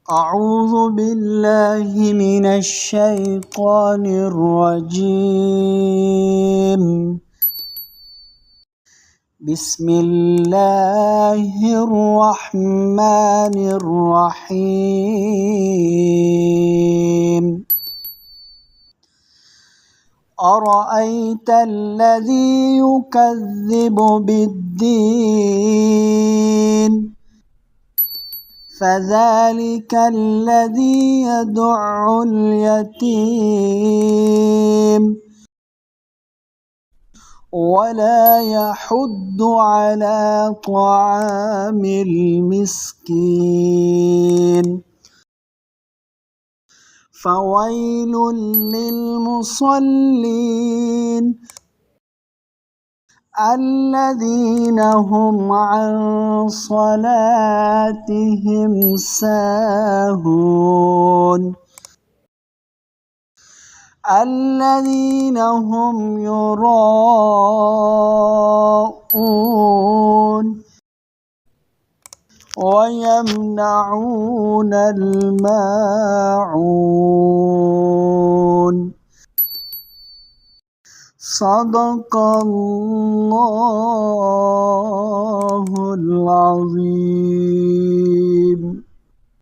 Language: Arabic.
أعوذ بالله من الشيطان الرجيم. بسم الله الرحمن الرحيم. أرأيت الذي يكذب بالدين فذلك الذي يدع اليتيم ولا يحض على طعام المسكين. فويل للمصلين الذين هم عن صلاتهم ساهون الذين هم يراءون ويمنعون الماعون. صدق الله العظيم.